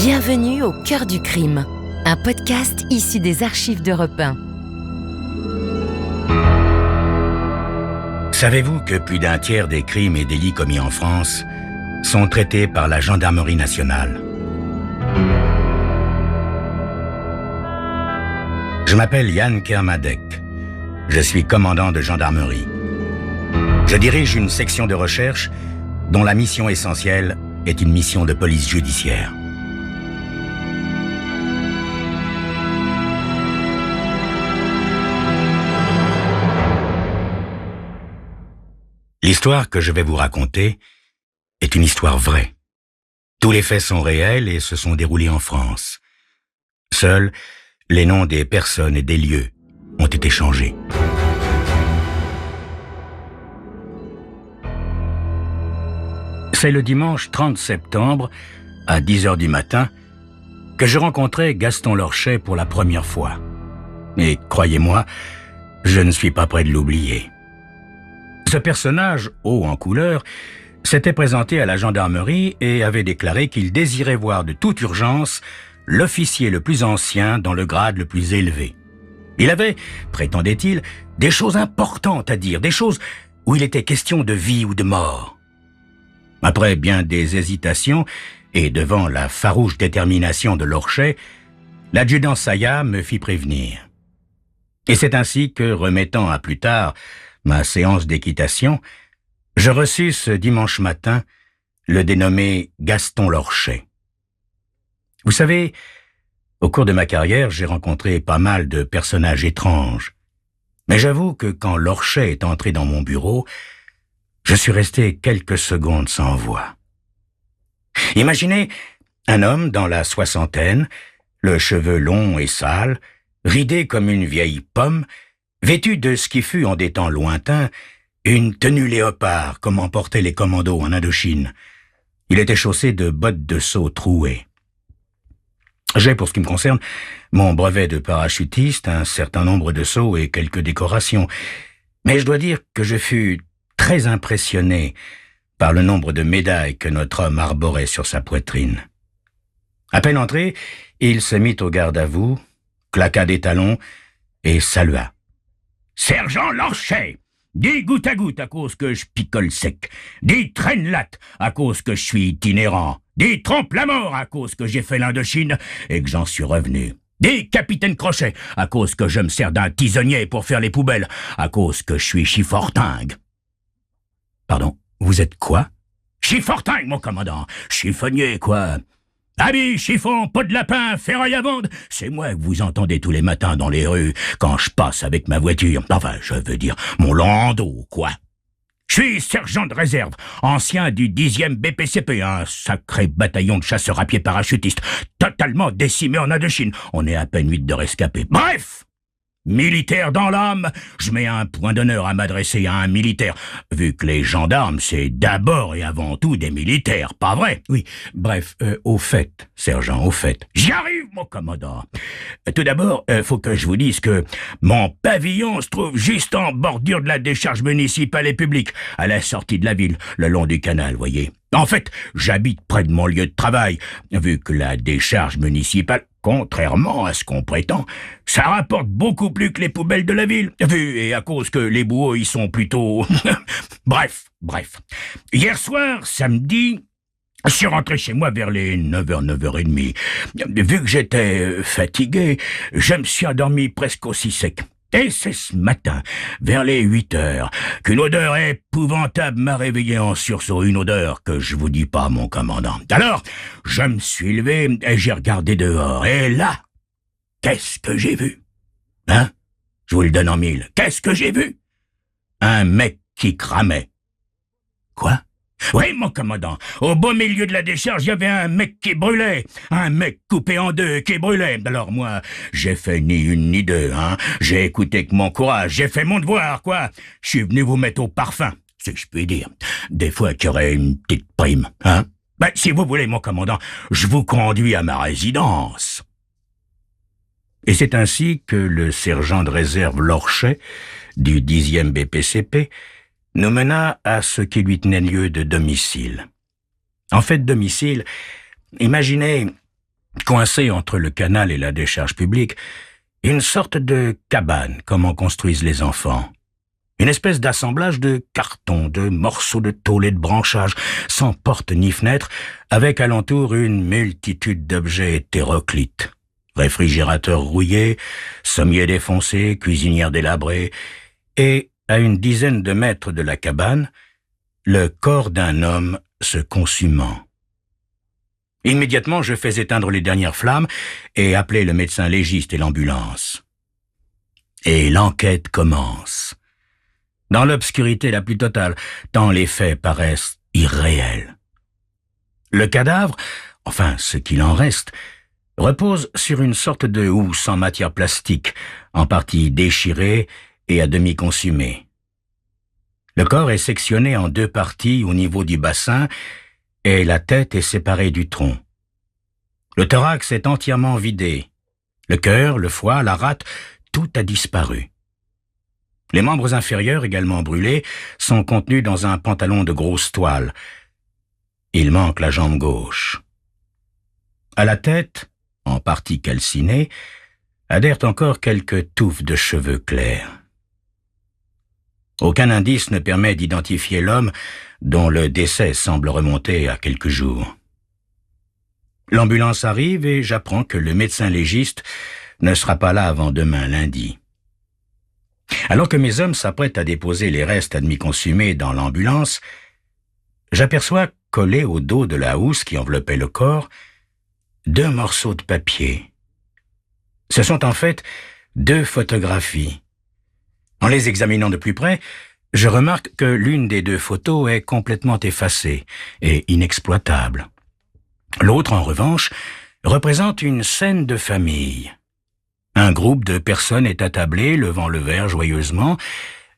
Bienvenue au cœur du crime, un podcast issu des archives d'Europe 1. Savez-vous que plus d'un tiers des crimes et délits commis en France sont traités par la gendarmerie nationale? Je m'appelle Yann Kermadec. Je suis commandant de gendarmerie. Je dirige une section de recherche dont la mission essentielle est une mission de police judiciaire. L'histoire que je vais vous raconter est une histoire vraie. Tous les faits sont réels et se sont déroulés en France. Seuls les noms des personnes et des lieux ont été changés. C'est le dimanche 30 septembre, à 10h du matin, que je rencontrai Gaston Lorchet pour la première fois. Et croyez-moi, je ne suis pas près de l'oublier. Ce personnage, haut en couleur, s'était présenté à la gendarmerie et avait déclaré qu'il désirait voir de toute urgence l'officier le plus ancien dans le grade le plus élevé. Il avait, prétendait-il, des choses importantes à dire, des choses où il était question de vie ou de mort. Après bien des hésitations et devant la farouche détermination de Lorchet, l'adjudant Saya me fit prévenir. Et c'est ainsi que, remettant à plus tard ma séance d'équitation, je reçus ce dimanche matin le dénommé Gaston Lorchet. Vous savez, au cours de ma carrière, j'ai rencontré pas mal de personnages étranges. Mais j'avoue que quand Lorchet est entré dans mon bureau, je suis resté quelques secondes sans voix. Imaginez un homme dans la soixantaine, le cheveu long et sale, ridé comme une vieille pomme, vêtu de ce qui fut en des temps lointains une tenue léopard comme en portaient les commandos en Indochine. Il était chaussé de bottes de saut trouées. J'ai, pour ce qui me concerne, mon brevet de parachutiste, un certain nombre de sauts et quelques décorations. Mais je dois dire que je fus très impressionné par le nombre de médailles que notre homme arborait sur sa poitrine. À peine entré, il se mit au garde à vous, claqua des talons et salua. « Sergent Lorchet, dis goutte à cause que je picole sec, dis traîne-latte à cause que je suis itinérant, dis trompe la mort à cause que j'ai fait l'Indochine et que j'en suis revenu. Dis capitaine Crochet à cause que je me sers d'un tisonnier pour faire les poubelles, à cause que je suis chiffortingue. » Pardon, vous êtes quoi? Chiffortingue, mon commandant, chiffonnier, quoi. Habits, chiffon, pot de lapin, ferraille à vendre, c'est moi que vous entendez tous les matins dans les rues quand je passe avec ma voiture. Enfin, je veux dire, mon landau, quoi. Je suis sergent de réserve, ancien du 10e BPCP, un sacré bataillon de chasseurs à pied parachutistes, totalement décimé en Indochine. On est à peine 8 de rescapés. Bref! Militaire dans l'âme, je mets un point d'honneur à m'adresser à un militaire, vu que les gendarmes, c'est d'abord et avant tout des militaires, pas vrai? Oui, bref, au fait, sergent, au fait. J'y arrive, mon commandant. Tout d'abord, faut que je vous dise que mon pavillon se trouve juste en bordure de la décharge municipale et publique, à la sortie de la ville, le long du canal, voyez. En fait, j'habite près de mon lieu de travail, vu que la décharge municipale, contrairement à ce qu'on prétend, ça rapporte beaucoup plus que les poubelles de la ville, vu et à cause que les boueux y sont plutôt... Bref. Hier soir, samedi, je suis rentré chez moi vers les 9h, 9h30. Vu que j'étais fatigué, je me suis endormi presque aussi sec. Et c'est ce matin, vers les 8h, qu'une odeur épouvantable m'a réveillé en sursaut, une odeur que je vous dis pas, mon commandant. Alors, je me suis levé et j'ai regardé dehors, et là, qu'est-ce que j'ai vu? Hein? Je vous le donne en mille. Qu'est-ce que j'ai vu? Un mec qui cramait. Quoi? Oui, mon commandant, au beau milieu de la décharge, il y avait un mec qui brûlait, un mec coupé en deux qui brûlait. Alors moi, j'ai fait ni une ni deux, hein. J'ai écouté que mon courage, j'ai fait mon devoir, quoi. Je suis venu vous mettre au parfum, si je puis dire. Des fois qu'il y aurait une petite prime, hein. Ben, si vous voulez, mon commandant, je vous conduis à ma résidence. Et c'est ainsi que le sergent de réserve Lorchet, du 10e BPCP, nous mena à ce qui lui tenait lieu de domicile. En fait, domicile, imaginez coincée entre le canal et la décharge publique, une sorte de cabane, comme en construisent les enfants. Une espèce d'assemblage de cartons, de morceaux de tôle et de branchages, sans porte ni fenêtre, avec alentour une multitude d'objets hétéroclites. Réfrigérateurs rouillés, sommiers défoncés, cuisinières délabrées, et, à une dizaine de mètres de la cabane, le corps d'un homme se consumant. Immédiatement, je fais éteindre les dernières flammes et appeler le médecin légiste et l'ambulance. Et l'enquête commence. Dans l'obscurité la plus totale, tant les faits paraissent irréels. Le cadavre, enfin ce qu'il en reste, repose sur une sorte de housse en matière plastique, en partie déchirée et à demi consumée. Le corps est sectionné en deux parties au niveau du bassin et la tête est séparée du tronc. Le thorax est entièrement vidé. Le cœur, le foie, la rate, tout a disparu. Les membres inférieurs, également brûlés, sont contenus dans un pantalon de grosse toile. Il manque la jambe gauche. À la tête, en partie calcinée, adhèrent encore quelques touffes de cheveux clairs. Aucun indice ne permet d'identifier l'homme dont le décès semble remonter à quelques jours. L'ambulance arrive et j'apprends que le médecin légiste ne sera pas là avant demain lundi. Alors que mes hommes s'apprêtent à déposer les restes à demi consumés dans l'ambulance, j'aperçois, collés au dos de la housse qui enveloppait le corps, deux morceaux de papier. Ce sont en fait deux photographies. En les examinant de plus près, je remarque que l'une des deux photos est complètement effacée et inexploitable. L'autre, en revanche, représente une scène de famille. Un groupe de personnes est attablé, levant le verre joyeusement,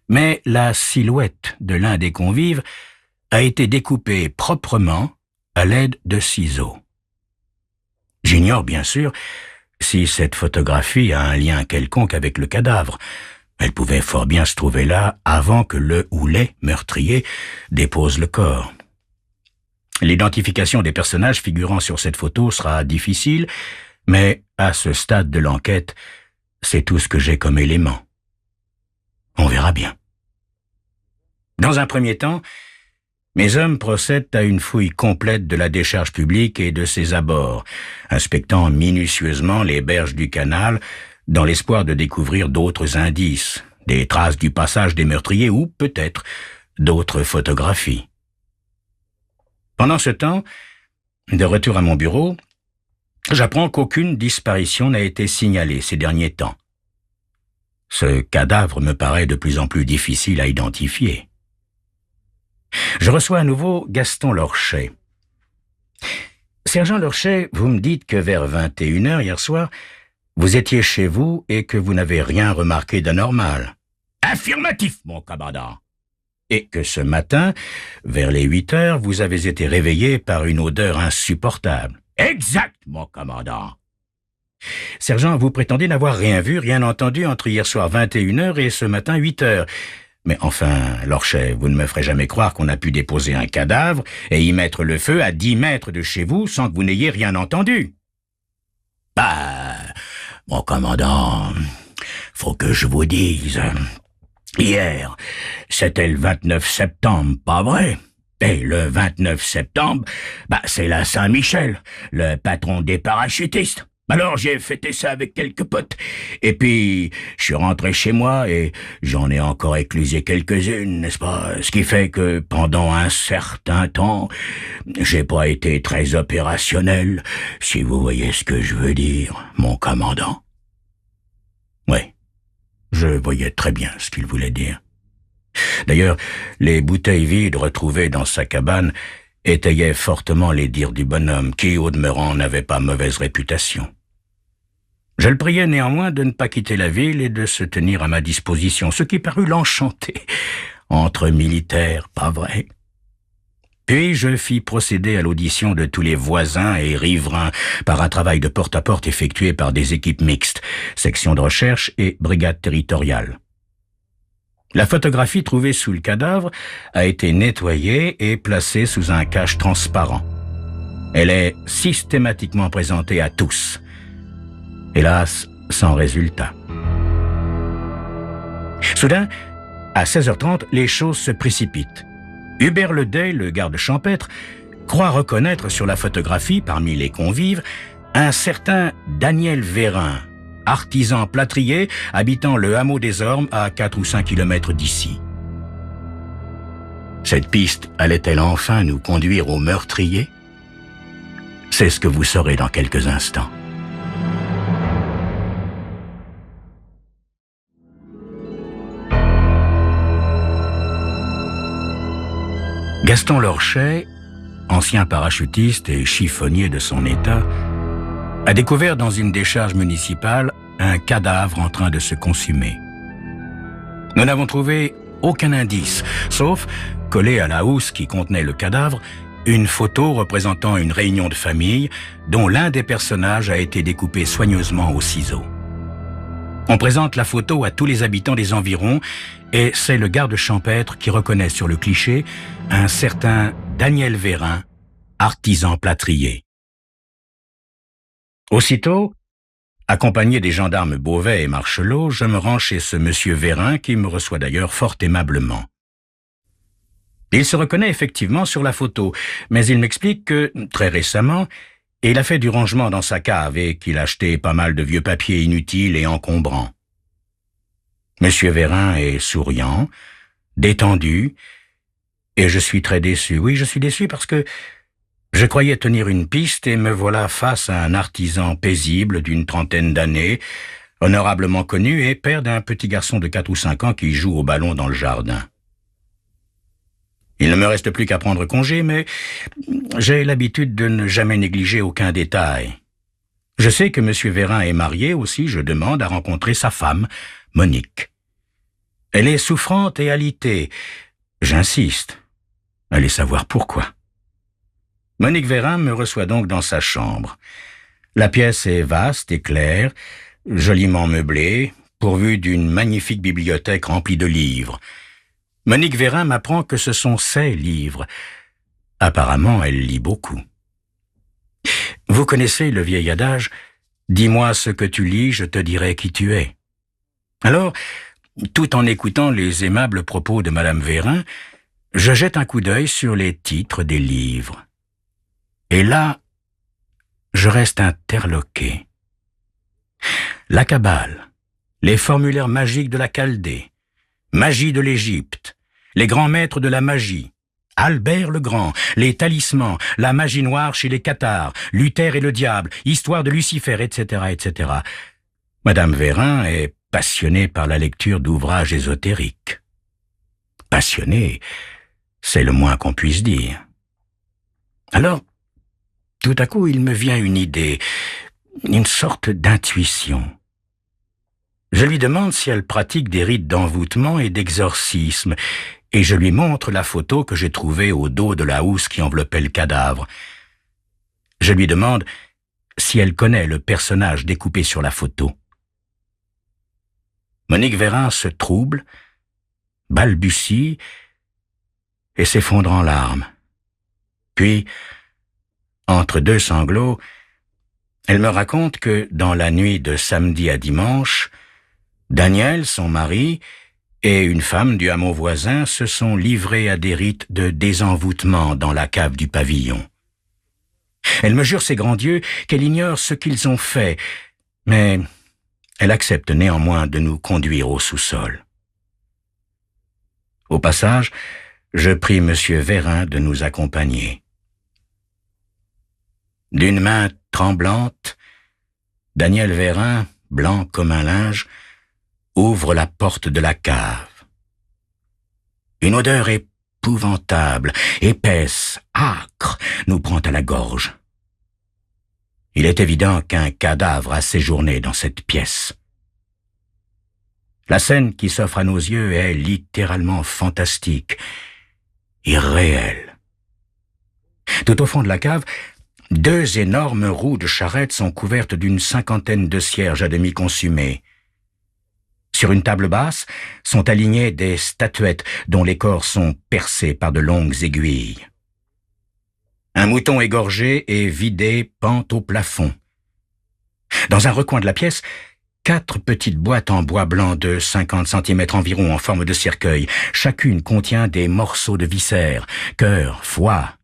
mais la silhouette de l'un des convives a été découpée proprement à l'aide de ciseaux. J'ignore bien sûr si cette photographie a un lien quelconque avec le cadavre. Elle pouvait fort bien se trouver là avant que le ou les meurtriers déposent le corps. L'identification des personnages figurant sur cette photo sera difficile, mais à ce stade de l'enquête, c'est tout ce que j'ai comme élément. On verra bien. Dans un premier temps, mes hommes procèdent à une fouille complète de la décharge publique et de ses abords, inspectant minutieusement les berges du canal dans l'espoir de découvrir d'autres indices, des traces du passage des meurtriers ou, peut-être, d'autres photographies. Pendant ce temps, de retour à mon bureau, j'apprends qu'aucune disparition n'a été signalée ces derniers temps. Ce cadavre me paraît de plus en plus difficile à identifier. Je reçois à nouveau Gaston Lorchet. « Sergent Lorchet, vous me dites que vers 21h hier soir, vous étiez chez vous et que vous n'avez rien remarqué d'anormal. »« Affirmatif, mon commandant. » Et que ce matin, vers les 8h, vous avez été réveillé par une odeur insupportable. »« Exact, mon commandant. » « Sergent, vous prétendez n'avoir rien vu, rien entendu entre hier soir 21h et ce matin 8h. Mais enfin, Lorchet, vous ne me ferez jamais croire qu'on a pu déposer un cadavre et y mettre le feu à 10 mètres de chez vous sans que vous n'ayez rien entendu. »« Bah, mon commandant, faut que je vous dise. Hier, c'était le 29 septembre, pas vrai ? Et le 29 septembre, c'est la Saint-Michel, le patron des parachutistes. Alors j'ai fêté ça avec quelques potes, et puis je suis rentré chez moi et j'en ai encore éclusé quelques-unes, n'est-ce pas? Ce qui fait que pendant un certain temps, j'ai pas été très opérationnel, si vous voyez ce que je veux dire, mon commandant. Oui, je voyais très bien ce qu'il voulait dire. D'ailleurs, les bouteilles vides retrouvées dans sa cabane étayaient fortement les dires du bonhomme, qui, au demeurant, n'avait pas mauvaise réputation. Je le priais néanmoins de ne pas quitter la ville et de se tenir à ma disposition, ce qui parut l'enchanter. Entre militaires, pas vrai? Puis je fis procéder à l'audition de tous les voisins et riverains par un travail de porte-à-porte effectué par des équipes mixtes, section de recherche et brigade territoriale. La photographie trouvée sous le cadavre a été nettoyée et placée sous un cache transparent. Elle est systématiquement présentée à tous. Hélas, sans résultat. Soudain, à 16h30, les choses se précipitent. Hubert Leday, le garde champêtre, croit reconnaître sur la photographie, parmi les convives, un certain Daniel Vérin, artisan plâtrier habitant le hameau des Ormes à 4 ou 5 kilomètres d'ici. Cette piste allait-elle enfin nous conduire au meurtrier? C'est ce que vous saurez dans quelques instants. Gaston Lorchet, ancien parachutiste et chiffonnier de son état, a découvert dans une décharge municipale un cadavre en train de se consumer. Nous n'avons trouvé aucun indice, sauf, collé à la housse qui contenait le cadavre, une photo représentant une réunion de famille dont l'un des personnages a été découpé soigneusement au ciseau. On présente la photo à tous les habitants des environs et c'est le garde champêtre qui reconnaît sur le cliché un certain Daniel Vérin, artisan plâtrier. Aussitôt, accompagné des gendarmes Beauvais et Marchelot, je me rends chez ce monsieur Vérin qui me reçoit d'ailleurs fort aimablement. Il se reconnaît effectivement sur la photo, mais il m'explique que, très récemment, il a fait du rangement dans sa cave et qu'il a acheté pas mal de vieux papiers inutiles et encombrants. Monsieur Vérin est souriant, détendu, et je suis très déçu. Oui, je suis déçu parce que je croyais tenir une piste et me voilà face à un artisan paisible d'une trentaine d'années, honorablement connu et père d'un petit garçon de 4 ou 5 ans qui joue au ballon dans le jardin. Il ne me reste plus qu'à prendre congé, mais j'ai l'habitude de ne jamais négliger aucun détail. Je sais que M. Vérin est marié aussi, je demande à rencontrer sa femme, Monique. Elle est souffrante et alitée. J'insiste. Allez savoir pourquoi. Monique Vérin me reçoit donc dans sa chambre. La pièce est vaste et claire, joliment meublée, pourvue d'une magnifique bibliothèque remplie de livres. Monique Vérin m'apprend que ce sont ses livres. Apparemment, elle lit beaucoup. Vous connaissez le vieil adage « Dis-moi ce que tu lis, je te dirai qui tu es ». Alors, tout en écoutant les aimables propos de Madame Vérin, je jette un coup d'œil sur les titres des livres. Et là, je reste interloqué. La Kabbale, les formulaires magiques de la Chaldée, magie de l'Égypte, les grands maîtres de la magie, Albert le Grand, les talismans, la magie noire chez les cathares, Luther et le diable, histoire de Lucifer, etc., etc. Madame Vérin est passionnée par la lecture d'ouvrages ésotériques. Passionnée, c'est le moins qu'on puisse dire. Alors, tout à coup, il me vient une idée, une sorte d'intuition. Je lui demande si elle pratique des rites d'envoûtement et d'exorcisme, et je lui montre la photo que j'ai trouvée au dos de la housse qui enveloppait le cadavre. Je lui demande si elle connaît le personnage découpé sur la photo. Monique Vérin se trouble, balbutie et s'effondre en larmes. Puis, entre deux sanglots, elle me raconte que, dans la nuit de samedi à dimanche, Daniel, son mari, et une femme du hameau voisin se sont livrés à des rites de désenvoûtement dans la cave du pavillon. Elle me jure, ses grands dieux, qu'elle ignore ce qu'ils ont fait, mais elle accepte néanmoins de nous conduire au sous-sol. Au passage, je prie M. Vérin de nous accompagner. D'une main tremblante, Daniel Vérin, blanc comme un linge, ouvre la porte de la cave. Une odeur épouvantable, épaisse, âcre, nous prend à la gorge. Il est évident qu'un cadavre a séjourné dans cette pièce. La scène qui s'offre à nos yeux est littéralement fantastique, irréelle. Tout au fond de la cave, 2 énormes roues de charrette sont couvertes d'une 50aine de cierges à demi consumés. Sur une table basse sont alignées des statuettes dont les corps sont percés par de longues aiguilles. Un mouton égorgé et vidé pend au plafond. Dans un recoin de la pièce, 4 petites boîtes en bois blanc de 50 cm environ en forme de cercueil. Chacune contient des morceaux de viscères, cœur, foie,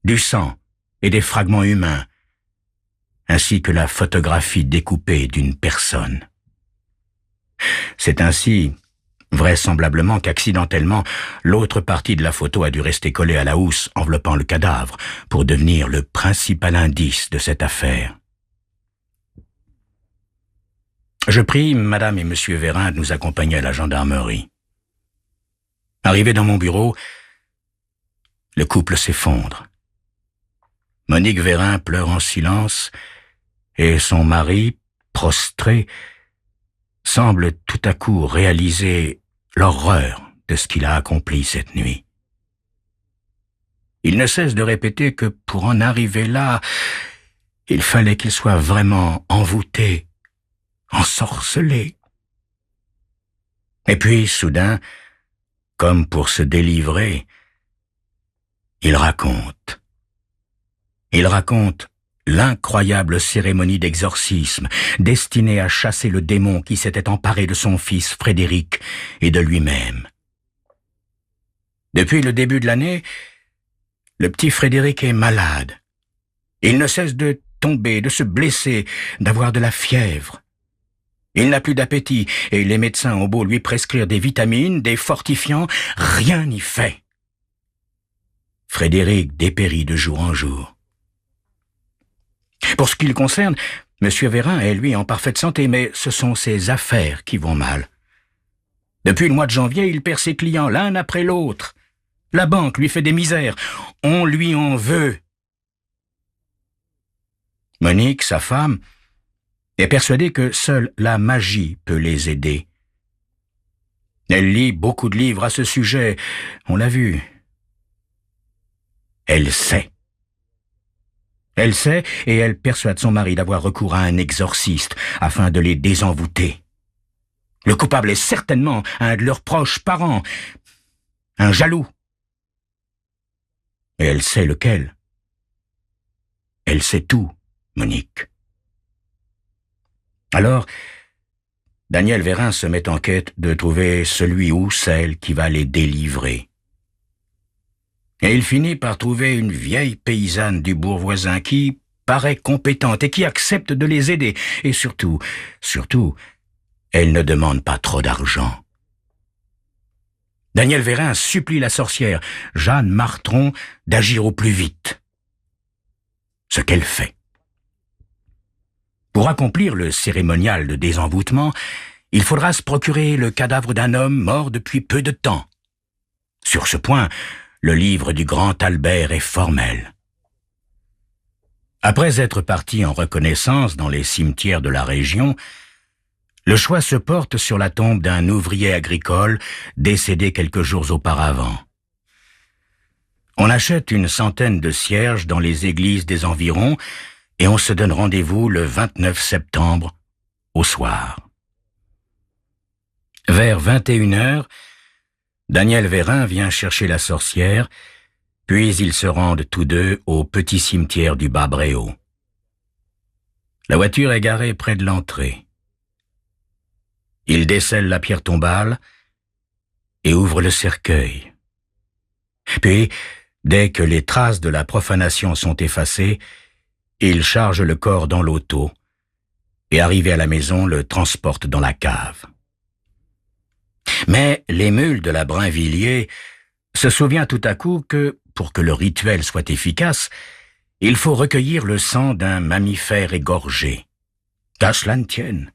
du sang et des fragments humains, ainsi que la photographie découpée d'une personne. C'est ainsi, vraisemblablement qu'accidentellement, l'autre partie de la photo a dû rester collée à la housse enveloppant le cadavre pour devenir le principal indice de cette affaire. Je prie Madame et Monsieur Vérin de nous accompagner à la gendarmerie. Arrivé dans mon bureau, le couple s'effondre. Monique Vérin pleure en silence et son mari, prostré, semble tout à coup réaliser l'horreur de ce qu'il a accompli cette nuit. Il ne cesse de répéter que pour en arriver là, il fallait qu'il soit vraiment envoûté, ensorcelé. Et puis, soudain, comme pour se délivrer, il raconte. Il raconte l'incroyable cérémonie d'exorcisme destinée à chasser le démon qui s'était emparé de son fils Frédéric et de lui-même. Depuis le début de l'année, le petit Frédéric est malade. Il ne cesse de tomber, de se blesser, d'avoir de la fièvre. Il n'a plus d'appétit et les médecins ont beau lui prescrire des vitamines, des fortifiants, rien n'y fait. Frédéric dépérit de jour en jour. Pour ce qui le concerne, M. Vérin est lui en parfaite santé, mais ce sont ses affaires qui vont mal. Depuis le mois de janvier, il perd ses clients l'un après l'autre. La banque lui fait des misères. On lui en veut. Monique, sa femme, est persuadée que seule la magie peut les aider. Elle lit beaucoup de livres à ce sujet, on l'a vu. Elle sait. Elle sait et elle persuade son mari d'avoir recours à un exorciste afin de les désenvoûter. Le coupable est certainement un de leurs proches parents, un jaloux. Et elle sait lequel. Elle sait tout, Monique. Alors, Daniel Vérin se met en quête de trouver celui ou celle qui va les délivrer. Et il finit par trouver une vieille paysanne du bourg voisin qui paraît compétente et qui accepte de les aider. Et surtout, elle ne demande pas trop d'argent. Daniel Vérin supplie la sorcière, Jeanne Martron, d'agir au plus vite. Ce qu'elle fait. Pour accomplir le cérémonial de désenvoûtement, il faudra se procurer le cadavre d'un homme mort depuis peu de temps. Sur ce point, le livre du grand Albert est formel. Après être parti en reconnaissance dans les cimetières de la région, le choix se porte sur la tombe d'un ouvrier agricole décédé quelques jours auparavant. On achète une centaine de cierges dans les églises des environs et on se donne rendez-vous le 29 septembre au soir. Vers 21h, Daniel Vérin vient chercher la sorcière, puis ils se rendent tous deux au petit cimetière du Bas-Bréau. La voiture est garée près de l'entrée. Il décèle la pierre tombale et ouvre le cercueil. Puis, dès que les traces de la profanation sont effacées, il charge le corps dans l'auto et, arrivé à la maison, le transporte dans la cave. Mais l'émule de la Brinvilliers se souvient tout à coup que, pour que le rituel soit efficace, il faut recueillir le sang d'un mammifère égorgé. Qu'à cela ne tienne.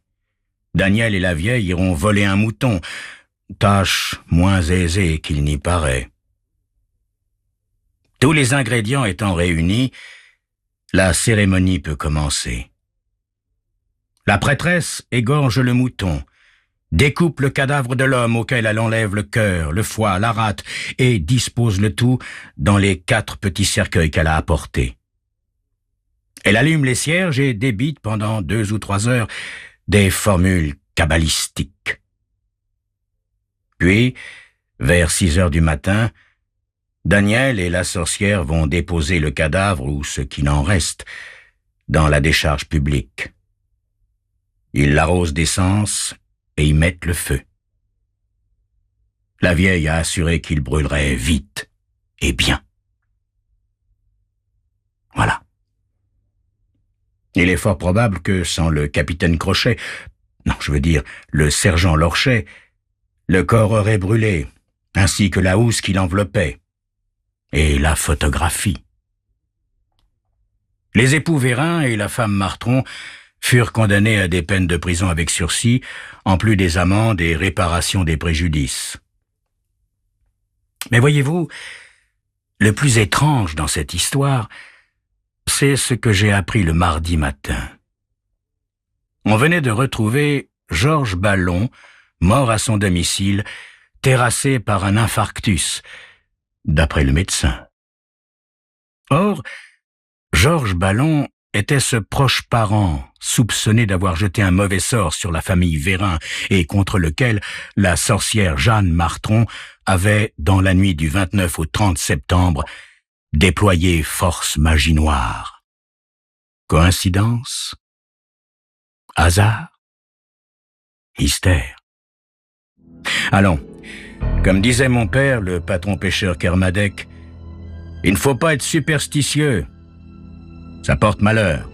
Daniel et la vieille iront voler un mouton, tâche moins aisée qu'il n'y paraît. Tous les ingrédients étant réunis, la cérémonie peut commencer. La prêtresse égorge le mouton, découpe le cadavre de l'homme auquel elle enlève le cœur, le foie, la rate et dispose le tout dans les 4 petits cercueils qu'elle a apportés. Elle allume les cierges et débite pendant 2 ou 3 heures des formules kabbalistiques. Puis, vers 6 heures du matin, Daniel et la sorcière vont déposer le cadavre, ou ce qu'il en reste, dans la décharge publique. Ils l'arrosent d'essence et y mettent le feu. La vieille a assuré qu'il brûlerait vite et bien. Voilà. Il est fort probable que sans le capitaine Crochet, non, je veux dire le sergent Lorchet, le corps aurait brûlé, ainsi que la housse qui l'enveloppait, et la photographie. Les époux Vérin et la femme Martron furent condamnés à des peines de prison avec sursis, en plus des amendes et réparations des préjudices. Mais voyez-vous, le plus étrange dans cette histoire, c'est ce que j'ai appris le mardi matin. On venait de retrouver Georges Ballon, mort à son domicile, terrassé par un infarctus, d'après le médecin. Or, Georges Ballon était ce proche parent soupçonné d'avoir jeté un mauvais sort sur la famille Vérin et contre lequel la sorcière Jeanne Martron avait, dans la nuit du 29 au 30 septembre, déployé force magie noire. Coïncidence? Hasard? Mystère? Allons, comme disait mon père, le patron pêcheur Kermadec, il ne faut pas être superstitieux. Ça porte malheur.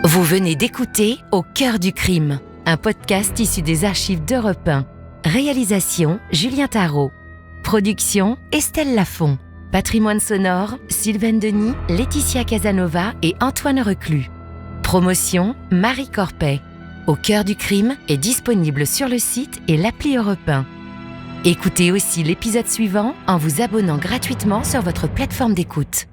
Vous venez d'écouter Au cœur du crime, un podcast issu des archives d'Europe 1. Réalisation Julien Tarot. Production Estelle Lafont. Patrimoine sonore Sylvaine Denis, Laetitia Casanova et Antoine Reclus. Promotion Marie Corpet. Au cœur du crime est disponible sur le site et l'appli Europe 1. Écoutez aussi l'épisode suivant en vous abonnant gratuitement sur votre plateforme d'écoute.